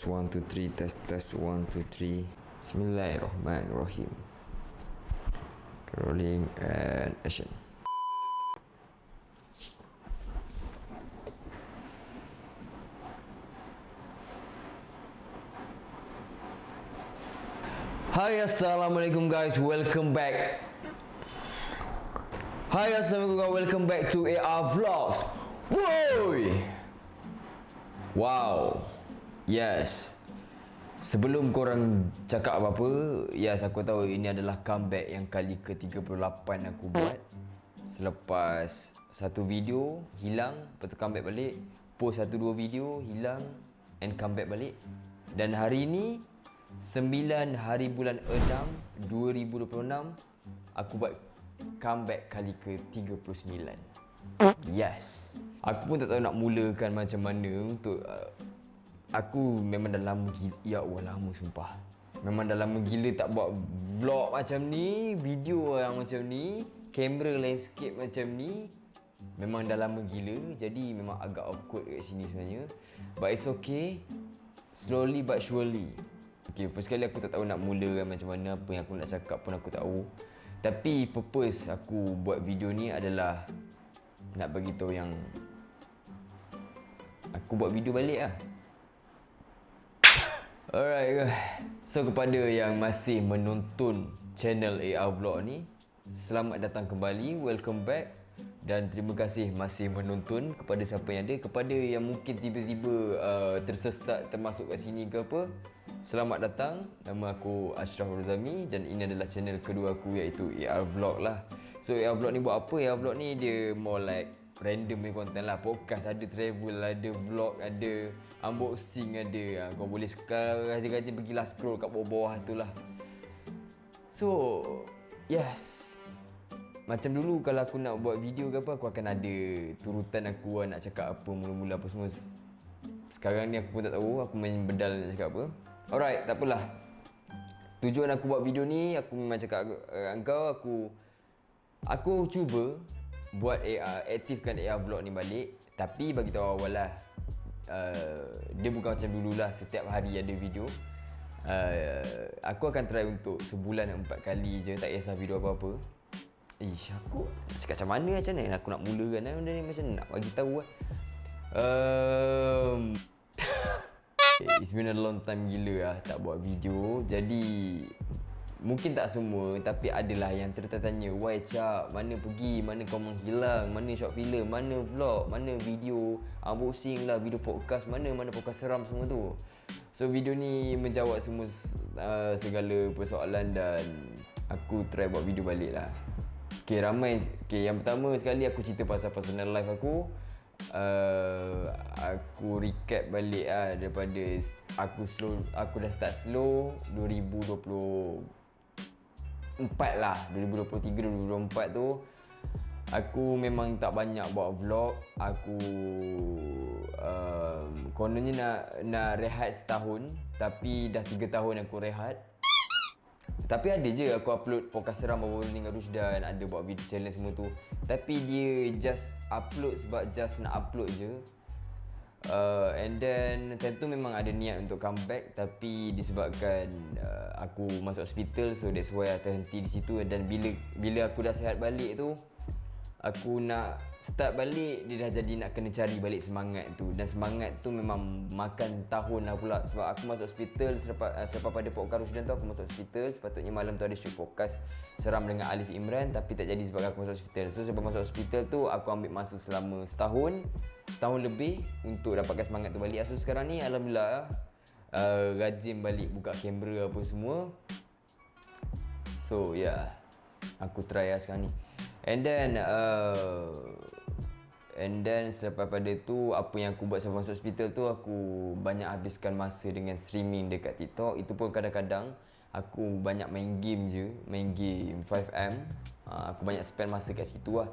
Test 1 2 3 test 1 2 3. Bismillahirrahmanirrahim. Rolling and action. Hai, assalamualaikum guys, welcome back. Hai, assalamualaikum guys, welcome back to AR Vlogs. Woi. Wow. Yes. Sebelum korang cakap apa-apa, yes, aku tahu ini adalah comeback yang kali ke-38 aku buat. Selepas satu video hilang, lepas tu comeback balik, post 1-2 video hilang and comeback balik. Dan hari ini 9 hari bulan 6 2026 aku buat comeback kali ke-39. Yes. Aku pun tak tahu nak mulakan macam mana untuk aku memang dah lama gila. Ya Allah, lama sumpah. Memang dah lama gila tak buat vlog macam ni, video yang macam ni, kamera landscape macam ni. Memang dah lama gila. Jadi memang agak awkward kat sini sebenarnya. But it's okay. Slowly but surely. Okay, first kali aku tak tahu nak mulakan macam mana, apa yang aku nak cakap pun aku tak tahu. Tapi purpose aku buat video ni adalah nak bagi tahu yang aku buat video balik lah. Alright guys. So kepada yang masih menonton channel AR Vlog ni, selamat datang kembali, welcome back. Dan terima kasih masih menonton. Kepada siapa yang ada, kepada yang mungkin tiba-tiba tersesat termasuk kat sini ke apa, selamat datang. Nama aku Ashraf Rozami dan ini adalah channel kedua aku, iaitu AR Vlog lah. So AR Vlog ni buat apa? AR Vlog ni dia more like random punya content lah. Podcast ada, travel ada, vlog ada, unboxing ada. Kau boleh sekarang raja-raja pergilah scroll kat bawah-bawah tu lah. So yes, macam dulu kalau aku nak buat video ke apa, aku akan ada turutan aku nak cakap apa, mula-mula apa semua. Sekarang ni aku pun tak tahu, aku main bedal nak cakap apa. Alright, tak apalah. Tujuan aku buat video ni, aku memang cakap engkau, aku cuba buat aktifkan AR Vlog ni balik. Tapi bagi tahu awal lah, dia bukan macam dululah setiap hari ada video. Aku akan try untuk sebulan 4 kali je, tak kisah video apa-apa. Aku cakap macam mana aku nak mulakan benda ni, macam nak bagi tahu lah. It's been a long time gila lah tak buat video. Jadi mungkin tak semua, tapi adalah yang tertanya, why Cak, mana pergi, mana kau menghilang, mana short film, mana vlog, mana video unboxing lah, video podcast, mana podcast seram semua tu. So video ni menjawab semua segala persoalan dan aku try buat video balik lah. Okay, ramai. Okay, yang pertama sekali aku cerita pasal personal life aku. Aku recap balik lah daripada aku dah start slow 2024 lah, 2023-2024 tu aku memang tak banyak buat vlog. Aku kononnya nak rehat setahun, tapi dah 3 tahun aku rehat. Tapi ada je aku upload podcast seram baru ni dengan Rusdan, ada buat video channel semua tu. Tapi dia just upload sebab just nak upload je. And then time tu memang ada niat untuk comeback, tapi disebabkan aku masuk hospital, so that's why I terhenti di situ. Dan bila aku dah sihat balik tu, aku nak start balik, dia dah jadi nak kena cari balik semangat tu. Dan semangat tu memang makan tahun lah pula. Sebab aku masuk hospital selepas pada podcast Rusdan tu, aku masuk hospital. Sepatutnya malam tu ada shoot podcast seram dengan Alif Imran, tapi tak jadi sebab aku masuk hospital. So sebab masuk hospital tu, aku ambil masa selama setahun lebih untuk dapatkan semangat tu balik. So sekarang ni alhamdulillah rajin balik buka kamera apa semua. So yeah, aku try lah sekarang ni. And then selepas pada tu, apa yang aku buat sampai masuk hospital tu, aku banyak habiskan masa dengan streaming dekat TikTok. Itu pun kadang-kadang aku banyak main game je, main game 5M. Aku banyak spend masa kat situ lah.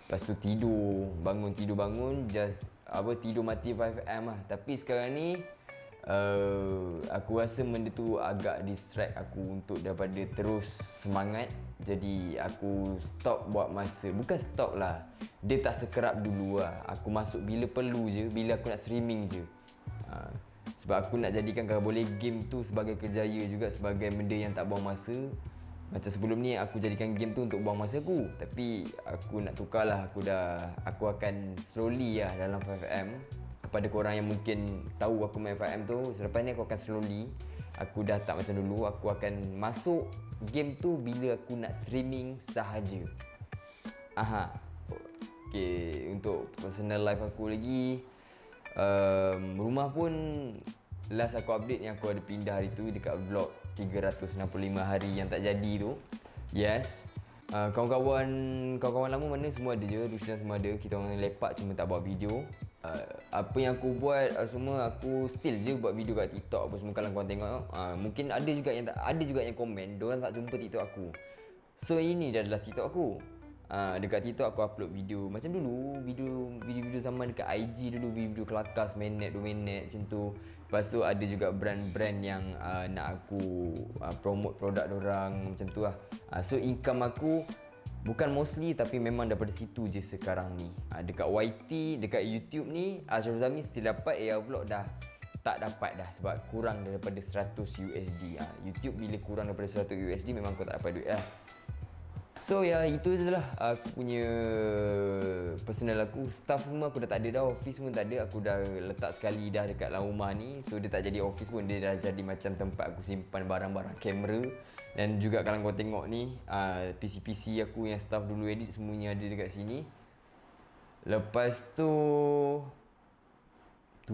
Lepas tu tidur bangun, just tidur mati 5M lah. Tapi sekarang ni aku rasa benda tu agak distract aku untuk daripada terus semangat. Jadi aku stop buat masa. Bukan stop lah, dia tak sekerap dulu lah. Aku masuk bila perlu je, bila aku nak streaming je. Sebab aku nak jadikan kalau boleh game tu sebagai kerjaya juga, sebagai benda yang tak buang masa. Macam sebelum ni aku jadikan game tu untuk buang masa aku, tapi aku nak tukar lah. Aku akan slowly lah dalam 5M. Kepada korang yang mungkin tahu aku main 5M tu, selepas ni aku akan slowly. Aku dah tak macam dulu, aku akan masuk game tu bila aku nak streaming sahaja. Okay, untuk personal life aku lagi, rumah pun last aku update yang aku ada pindah hari tu dekat vlog 365 hari yang tak jadi tu. Yes. Kawan-kawan lama mana semua ada je, Ruslan semua ada. Kita orang lepak cuma tak buat video. Apa yang aku buat semua, aku still je buat video kat TikTok apa semua. Kalau korang tengok, mungkin ada juga yang komen diorang tak jumpa TikTok aku. So ini adalah TikTok aku. Dekat TikTok aku upload video macam dulu, video zaman dekat IG dulu, video kelakar seminit 2 minit macam tu. Lepas tu ada juga brand-brand yang nak aku promote produk dorang macam tu lah. So income aku bukan mostly, tapi memang daripada situ je sekarang ni. Dekat YT, dekat YouTube ni Ashraf Zami still dapat, vlog dah tak dapat dah sebab kurang daripada 100 USD. YouTube bila kurang daripada 100 USD memang kau tak dapat duit lah. So ya, itu je lah aku punya personal aku. Staff semua aku dah tak ada dah, office pun tak ada. Aku dah letak sekali dah dekat dalam rumah ni. So dia tak jadi office pun, dia dah jadi macam tempat aku simpan barang-barang kamera. Dan juga kalau kau tengok ni, PC-PC aku yang staff dulu edit semuanya ada dekat sini. Lepas tu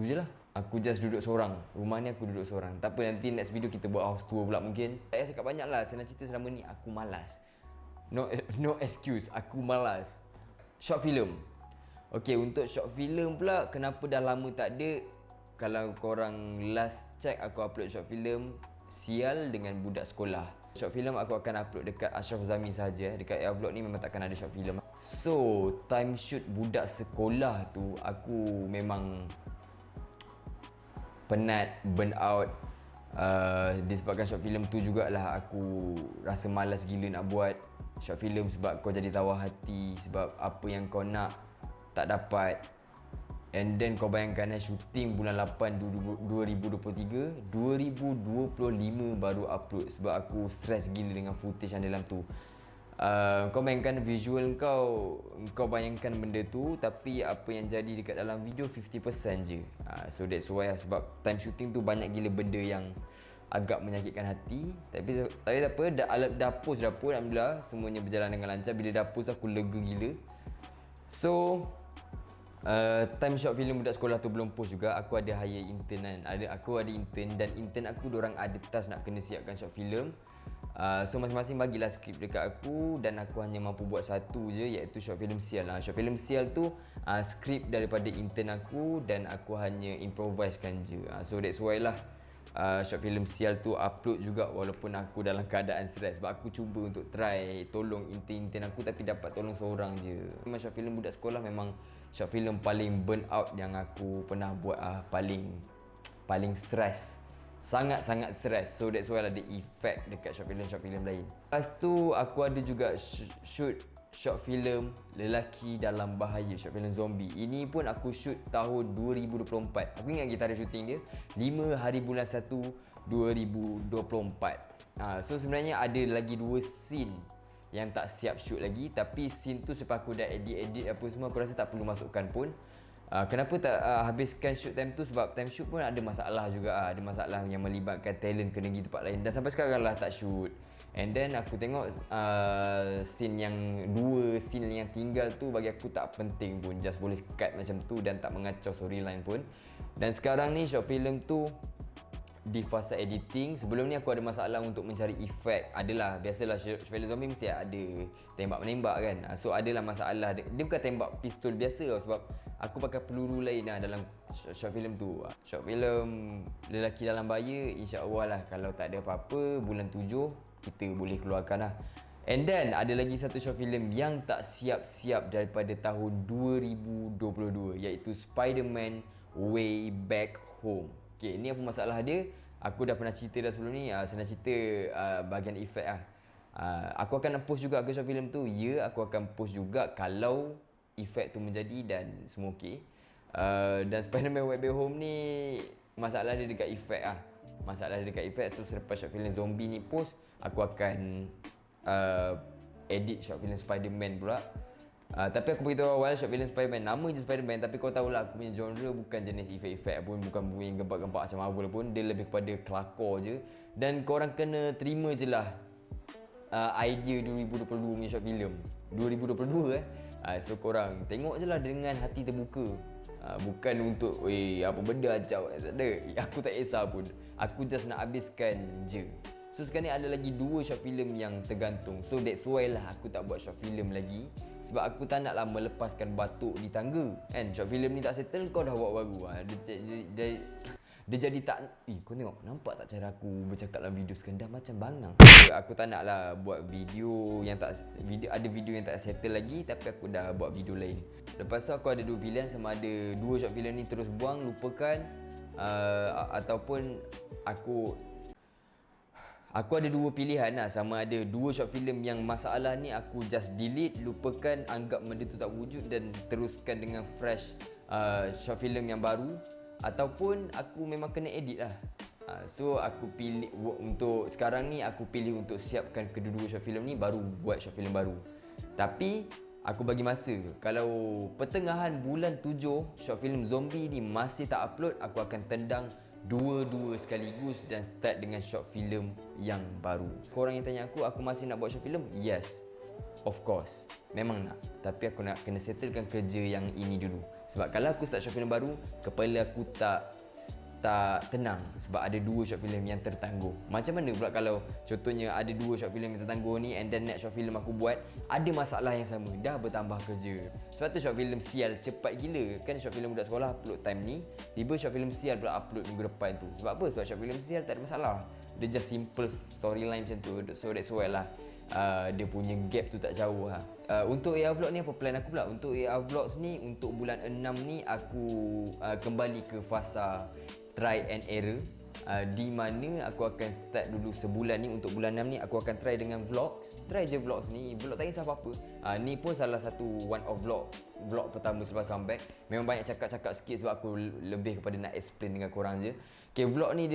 je lah. Aku just duduk seorang. Rumah ni aku duduk seorang. Tak apa, nanti next video kita buat house tour pula mungkin. Tak payah cakap banyak lah. Senang cerita selama ni aku malas. No excuse, aku malas. Short film. Okay, untuk short film pula, kenapa dah lama tak ada? Kalau korang last check, aku upload short film Sial dengan budak sekolah. Short film aku akan upload dekat Ashraf Zami saja. Dekat vlog ni memang takkan ada short film. So, time shoot budak sekolah tu, aku memang penat, burn out. Disebabkan short film tu jugalah aku rasa malas gila nak buat short film, sebab kau jadi tawar hati sebab apa yang kau nak tak dapat. And then kau bayangkan shooting bulan 8 2023, 2025 baru upload sebab aku stress gila dengan footage yang dalam tu. Kau bayangkan visual kau bayangkan benda tu, tapi apa yang jadi dekat dalam video 50% je. So that's why lah, sebab time shooting tu banyak gila benda yang agak menyakitkan hati. Tapi tak apa, dah post dah pun, alhamdulillah semuanya berjalan dengan lancar. Bila dah post aku lega gila. So time short film budak sekolah tu belum post juga. Aku ada hire intern kan. Aku ada intern, dan intern aku diorang ada task nak kena siapkan short film. So masing-masing bagilah skrip dekat aku, dan aku hanya mampu buat satu je, iaitu short film Sial. Short film Sial tu skrip daripada intern aku, dan aku hanya improvisekan je. So that's why lah short film Sial tu upload juga walaupun aku dalam keadaan stres. Sebab aku cuba untuk try tolong intern aku, tapi dapat tolong seorang je. Memang short film budak sekolah memang short film paling burn out yang aku pernah buat. Paling stres, sangat-sangat stres. So that's why ada effect dekat short film lain. Lepas tu aku ada juga shoot short film Lelaki Dalam Bahaya, short film zombie. Ini pun aku shoot tahun 2024. Aku ingat kita ada shooting dia 5 hari bulan 1 2024. So sebenarnya ada lagi 2 scene yang tak siap shoot lagi, tapi scene tu sebab aku dah edit apa semua, aku rasa tak perlu masukkan pun. Kenapa tak habiskan shoot time tu? Sebab time shoot pun ada masalah juga. Ada masalah yang melibatkan talent kena pergi tempat lain, dan sampai sekarang lah tak shoot. And then aku tengok scene yang 2 scene yang tinggal tu bagi aku tak penting pun, just boleh cut macam tu dan tak mengacau storyline pun. Dan sekarang ni short film tu di fasa editing. Sebelum ni aku ada masalah untuk mencari efek. Adalah, biasalah short film zombie mesti ada tembak-menembak kan. So adalah masalah. Dia bukan tembak pistol biasa tau, sebab aku pakai peluru lain lah dalam short film tu. Short film Lelaki Dalam Bahaya, insya-Allah lah kalau tak ada apa-apa bulan 7 kita boleh keluarkan lah. And then ada lagi satu short film yang tak siap-siap daripada tahun 2022, iaitu Spider-Man Way Back Home. Okay, ni apa masalah dia? Aku dah pernah cerita dah sebelum ni. Senang cerita bahagian efek lah. Aku akan post juga ke short film tu. Ya, aku akan post juga kalau efek tu menjadi dan semua okey. Dan Spider-Man Way Back Home ni masalah dia dekat efek lah. Masalah dia dekat efek. So selepas short film zombie ni post, aku akan edit short film Spider-Man pula. Tapi aku beritahu awal short film Spider-Man, nama je Spider-Man, tapi kau tahulah aku punya genre bukan jenis efek-efek pun, bukan bunyi gempak-gempak macam Marvel pun. Dia lebih kepada kelakar je. Dan korang kena terima je lah idea 2022 punya short film. 2022 so korang tengok je lah dengan hati terbuka. Bukan untuk apa benda acau, tak ada. Aku tak kisah pun. Aku just nak habiskan je. So sekarang ni ada lagi 2 short film yang tergantung. So that's why lah aku tak buat short film lagi. Sebab aku tak naklah melepaskan batuk di tangga kan. Short film ni tak settle, kau dah buat baru. Dia jadi tak. Kau tengok, nampak tak cara aku bercakap dalam video sekarang dah macam bangang. Aku tak naklah buat video yang tak ada video yang tak settle lagi, tapi aku dah buat video lain. Lepas tu aku ada 2 pilihan, sama ada 2 short film ni terus buang, lupakan, ataupun aku ada 2 pilihan lah. Sama ada 2 short film yang masalah ni aku just delete, lupakan, anggap benda tu tak wujud dan teruskan dengan fresh short film yang baru, ataupun aku memang kena edit lah. So aku pilih untuk sekarang ni, aku pilih untuk siapkan kedua-dua short film ni baru buat short film baru. Tapi aku bagi masa, kalau pertengahan bulan 7 short film zombie ni masih tak upload, aku akan tendang dua-dua sekaligus dan start dengan short film yang baru. Korang yang tanya aku masih nak buat short film? Yes, of course, memang nak. Tapi aku nak kena settlekan kerja yang ini dulu. Sebab kalau aku start short film baru, kepala aku tak tenang. Sebab ada 2 short film yang tertangguh. Macam mana pula kalau contohnya ada 2 short film yang tertangguh ni, and then next short film aku buat ada masalah yang sama, dah bertambah kerja. Sebab tu short film sial cepat gila. Kan short film budak sekolah upload time ni, tiba short film sial pula upload minggu depan tu. Sebab apa? Sebab short film sial tak ada masalah. Dia just simple storyline macam tu. So that's why lah dia punya gap tu tak jauh lah. Untuk AR Vlog ni apa plan aku pula? Untuk AR Vlogs ni, untuk bulan 6 ni aku kembali ke fasa try and error, di mana aku akan start dulu sebulan ni. Untuk bulan 6 ni aku akan try dengan vlogs. Try je vlogs ni, vlog tak kisah apa-apa. Ni pun salah satu one of vlog pertama sebab comeback. Memang banyak cakap-cakap sikit sebab aku lebih kepada nak explain dengan korang je. Okay, vlog ni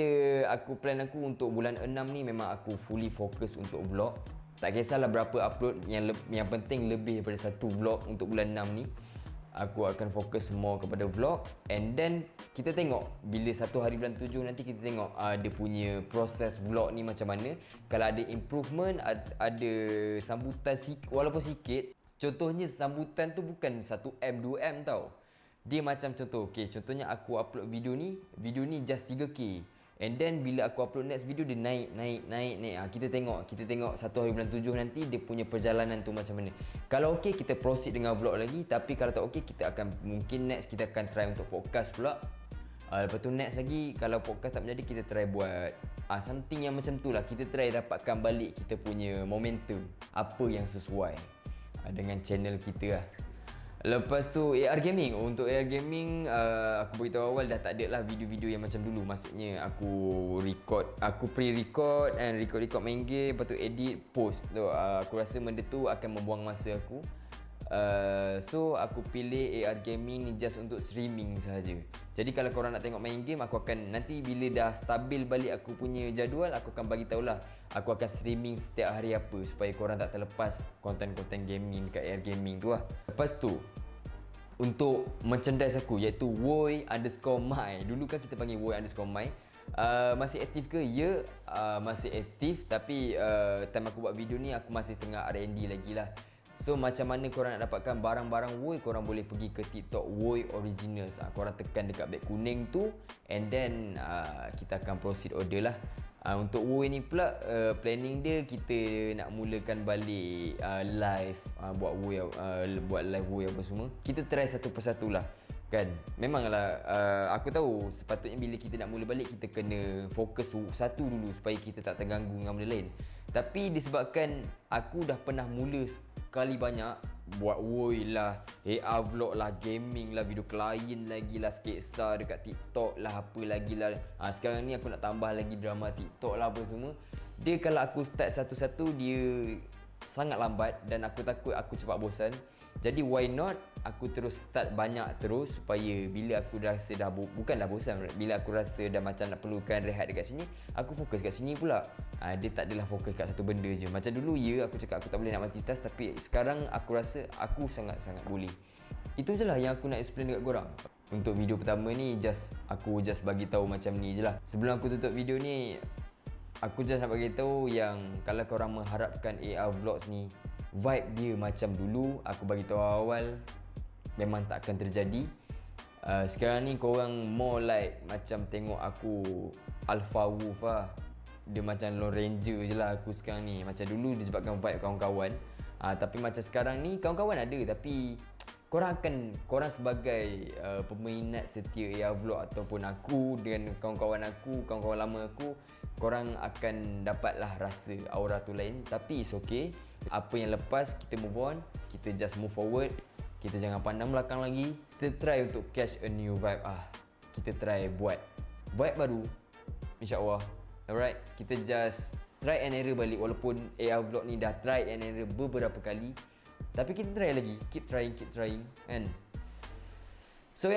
plan aku untuk bulan 6 ni memang aku fully fokus untuk vlog. Tak kisahlah berapa upload, yang penting lebih daripada 1 vlog untuk bulan 6 ni. Aku akan fokus semua kepada vlog. And then kita tengok bila 1 hari bulan 7 nanti, kita tengok dia punya proses vlog ni macam mana. Kalau ada improvement, ada sambutan walaupun sikit. Contohnya sambutan tu bukan 1M 2M tau. Dia macam contohnya aku upload video ni just 3K. And then bila aku upload next video, dia naik. Kita tengok 1 hari bulan 7 nanti dia punya perjalanan tu macam mana. Kalau okey, kita proceed dengan vlog lagi. Tapi kalau tak okey, kita akan kita akan try untuk podcast pula. Lepas tu next lagi, kalau podcast tak menjadi, kita try buat something yang macam tu lah. Kita try dapatkan balik kita punya momentum, apa yang sesuai dengan channel kita lah. Lepas tu AR Gaming. Untuk AR Gaming, aku beritahu awal dah tak ada lah video-video yang macam dulu. Maksudnya aku pre-record and record main game, lepas tu edit, post tu. Aku rasa benda tu akan membuang masa aku. So aku pilih AR Gaming ni just untuk streaming sahaja. Jadi kalau korang nak tengok main game, aku akan nanti bila dah stabil balik aku punya jadual, aku akan bagi tahulah aku akan streaming setiap hari apa, supaya korang tak terlepas konten-konten gaming dekat AR Gaming tu lah. Lepas tu untuk merchandise aku, iaitu Woy_my. Dulu kan kita panggil Woy_my. Masih aktif ke? Ya, masih aktif. Tapi time aku buat video ni, aku masih tengah R&D lagi lah. So macam mana korang nak dapatkan barang-barang Woy, korang boleh pergi ke TikTok Woy Originals. Korang tekan dekat beg kuning tu, and then kita akan proceed order lah. Untuk Woy ni pula, planning dia kita nak mulakan balik live, buat live Woy apa semua. Kita try satu persatu lah kan. Memanglah aku tahu sepatutnya bila kita nak mula balik, kita kena fokus satu dulu supaya kita tak terganggu dengan benda lain. Tapi disebabkan aku dah pernah mula sekali banyak buat Woy lah, AR vlog lah, gaming lah, video klien lagi lah, sketsa dekat TikTok lah, apa lagi lah. Sekarang ni aku nak tambah lagi drama TikTok lah apa semua. Dia kalau aku start satu-satu, dia sangat lambat dan aku takut aku cepat bosan. Jadi why not aku terus start banyak terus, supaya bila aku rasa dah bukan dah bosan, bila aku rasa dah macam nak perlukan rehat dekat sini, aku fokus kat sini pula. Dia tak adalah fokus kat satu benda je. Macam dulu aku cakap aku tak boleh nak multitask, tapi sekarang aku rasa aku sangat-sangat boleh. Itu je lah yang aku nak explain dekat korang. Untuk video pertama ni aku bagi tahu macam ni je lah. Sebelum aku tutup video ni, aku just nak bagi tahu yang kalau korang mengharapkan AR Vlogs ni vibe dia macam dulu, aku bagi tahu awal memang tak akan terjadi. Sekarang ni korang more like macam tengok aku Alpha Wolf lah. Dia macam Lone Ranger je lah aku sekarang ni. Macam dulu disebabkan vibe kawan-kawan. Tapi macam sekarang ni kawan-kawan ada, tapi korang sebagai peminat setia AR Vlog ataupun aku dengan kawan-kawan lama aku, korang akan dapatlah rasa aura tu lain. Tapi it's okay. Apa yang lepas kita move on, kita just move forward. Kita jangan pandang belakang lagi. Kita try untuk catch a new vibe. Kita try buat vibe baru, insya-Allah. Alright, kita just try and error balik. Walaupun AR Vlog ni dah try and error beberapa kali, tapi kita try lagi. Keep trying kan. So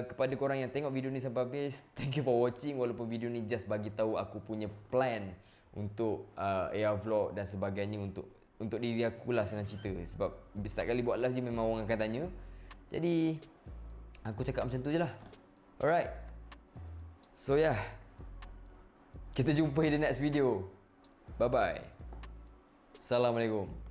kepada korang yang tengok video ni sampai habis, thank you for watching. Walaupun video ni just bagi tahu aku punya plan untuk AR Vlog dan sebagainya, untuk diri aku lah senang cerita. Sebab setiap kali buat live je memang orang akan tanya. Jadi aku cakap macam tu je lah. Alright. So kita jumpa di next video. Bye bye. Assalamualaikum.